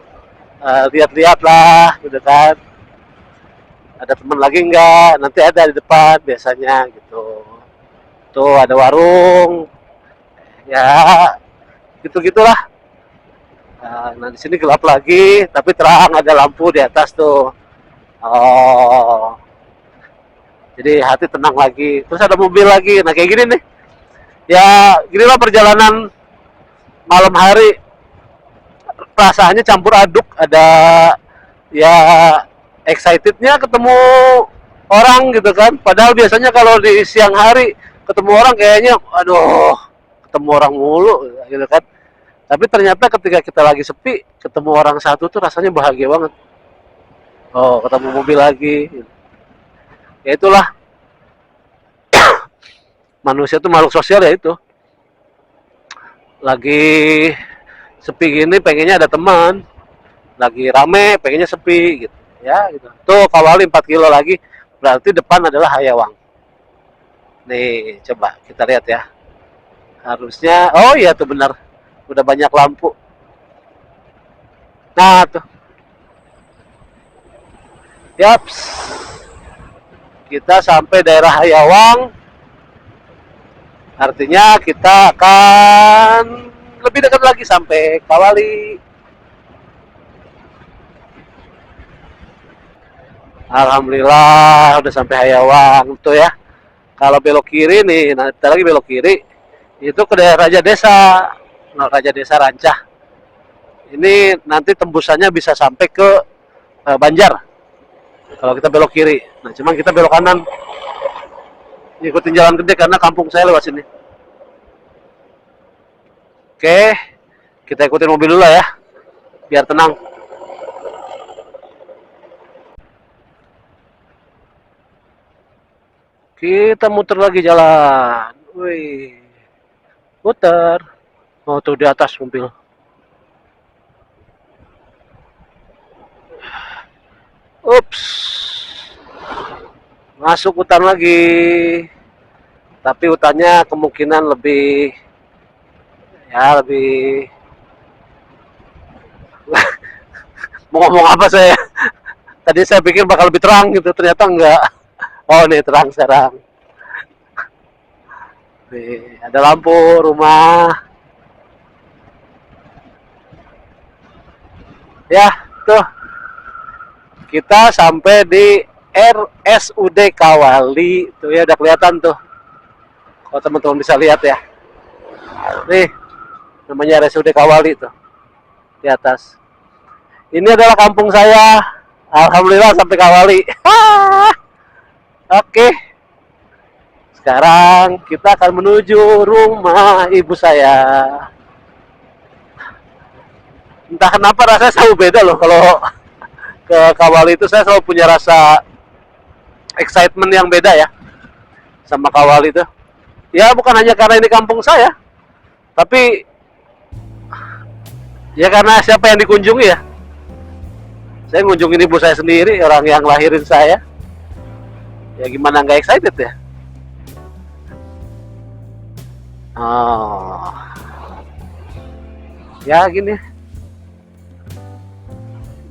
lihat-lihat lah gitu kan. Ada teman lagi enggak? Nanti ada di depan biasanya gitu. Tuh ada warung, ya gitu-gitulah. Nah di sini gelap lagi, tapi terang ada lampu di atas tuh. Oh, jadi hati tenang lagi. Terus ada mobil lagi. Nah kayak gini nih. Ya ginilah perjalanan malam hari. Perasaannya campur aduk. Ada ya excitednya ketemu orang gitu kan. Padahal biasanya kalau di siang hari ketemu orang kayaknya, aduh, ketemu orang mulu gitu kan. Tapi ternyata ketika kita lagi sepi, ketemu orang satu tuh rasanya bahagia banget. Oh, ketemu mobil lagi. Ya itulah, manusia tuh makhluk sosial ya itu. Lagi sepi gini pengennya ada teman. Lagi rame pengennya sepi gitu. Ya gitu. Tuh Kawali 4 kilo lagi, berarti depan adalah Hayawang. Nih, coba kita lihat ya. Harusnya, oh iya tuh benar. Udah banyak lampu. Nah, tuh. Yaps. Kita sampai daerah Hayawang. Artinya kita akan lebih dekat lagi sampai Kawali. Alhamdulillah udah sampai Hayawang tuh ya. Kalau belok kiri nih, nanti lagi belok kiri itu ke daerah Raja Desa. Nah, Raja Desa Rancah. Ini nanti tembusannya bisa sampai ke Banjar. Kalau kita belok kiri. Nah, cuman kita belok kanan. Ikutin jalan gede karena kampung saya lewat sini. Oke, kita ikutin mobil dulu ya, biar tenang. Kita muter lagi jalan. Wih, muter. Oh tuh di atas mobil. Ups, masuk hutan lagi. Tapi hutannya kemungkinan lebih mau ngomong apa saya? Tadi saya pikir bakal lebih terang gitu, ternyata enggak. Oh nih terang sekarang. Nih, ada lampu rumah. Ya, tuh. Kita sampai di RSUD Kawali. Tuh ya udah kelihatan tuh. Kalau teman-teman bisa lihat ya. Nih, namanya RSUD Kawali tuh. Di atas. Ini adalah kampung saya. Alhamdulillah sampai Kawali. Oke. Sekarang kita akan menuju rumah ibu saya. Entah kenapa rasanya selalu beda loh kalau ke Kawali itu, saya selalu punya rasa excitement yang beda ya sama Kawali itu. Ya bukan hanya karena ini kampung saya, tapi ya karena siapa yang dikunjungi ya. Saya ngunjungin ibu saya sendiri, orang yang lahirin saya. Ya gimana nggak excited ya? Oh, ya gini.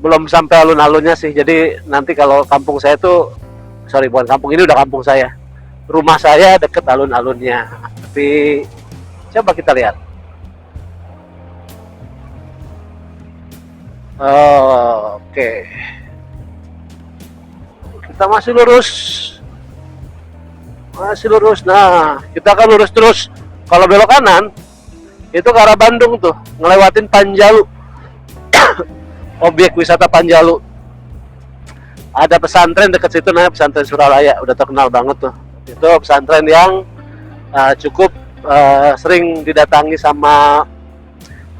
Belum sampai alun-alunnya sih. Jadi nanti kalau kampung saya tuh, sorry bukan kampung, ini udah kampung saya. Rumah saya deket alun-alunnya. Tapi coba kita lihat. Oh, oke. Kita masih lurus. Masih lurus. Nah, kita akan lurus terus. Kalau belok kanan, itu ke arah Bandung tuh. Ngelewatin Panjalu. Objek wisata Panjalu. Ada pesantren dekat situ namanya Pesantren Suralaya, udah terkenal banget tuh. Itu pesantren yang cukup sering didatangi sama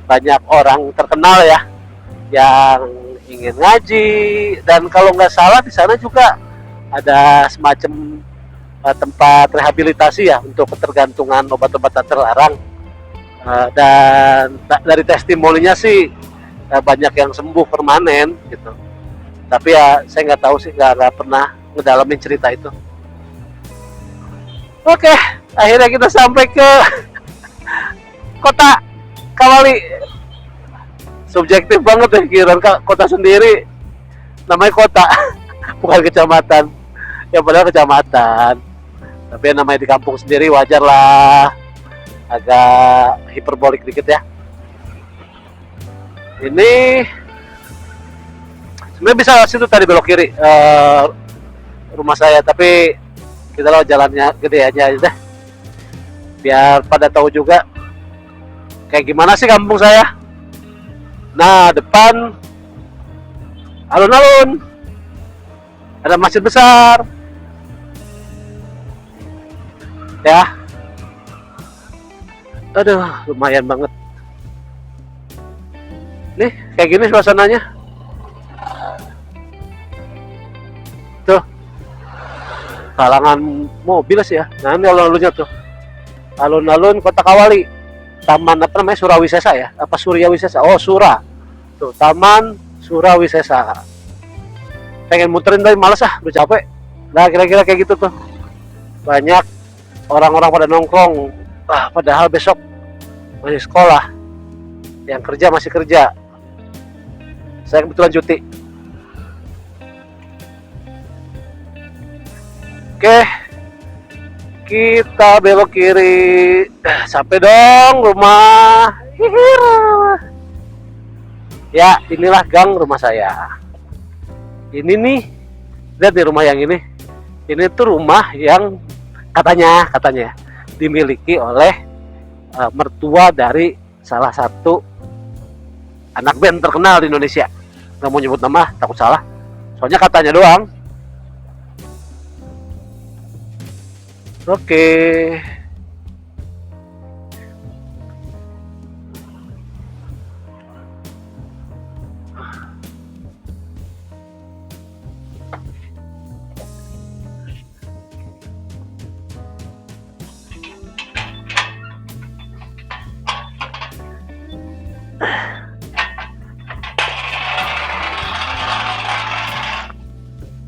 banyak orang terkenal ya, yang ingin ngaji. Dan kalau nggak salah di sana juga ada semacam tempat rehabilitasi ya untuk ketergantungan obat-obatan terlarang. Dan dari testimoninya sih banyak yang sembuh permanen gitu. Tapi ya saya nggak tahu sih, nggak pernah ngedalamin cerita itu. Oke, akhirnya kita sampai ke kota Kawali. Subjektif banget ya, kira kota sendiri namanya kota, bukan kecamatan. Ya padahal kecamatan, tapi namanya di kampung sendiri wajar lah. Agak hiperbolik dikit ya. Ini sebenarnya bisa situ tadi belok kiri rumah saya, tapi kita lewat jalannya gede aja deh, biar pada tahu juga kayak gimana sih kampung saya. Nah, depan alun-alun ada masjid besar ya. Aduh, lumayan banget nih, kayak gini suasananya tuh, kalangan mobil sih ya. Nah ini alun-alunnya tuh, alun-alun kota Kawali. Taman apa namanya, Surawisesa ya, apa Suryawisesa, oh Sura tuh, Taman Surawisesa. Pengen muterin tapi males udah capek. Nah kira-kira kayak gitu tuh, banyak orang-orang pada nongkrong. Padahal besok masih sekolah, yang kerja masih kerja. Saya kebetulan cuti. Oke, kita belok kiri. Sampai dong rumah. Ya, inilah gang rumah saya. Ini nih, lihat nih rumah yang ini. Ini tuh rumah yang katanya dimiliki oleh mertua dari salah satu anak band terkenal di Indonesia. Nggak mau nyebut nama, takut salah. Soalnya katanya doang. Oke.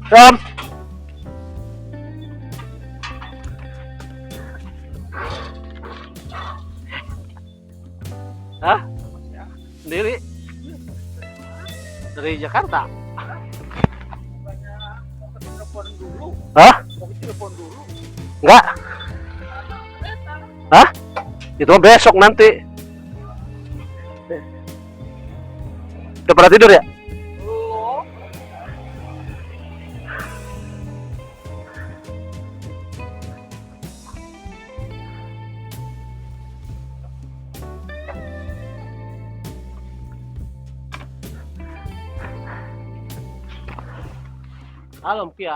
Ram. Hah? Sendiri? Dari Jakarta? Hah? Enggak? Hah? Itu besok nanti. Udah pernah tidur ya? Alam Kia.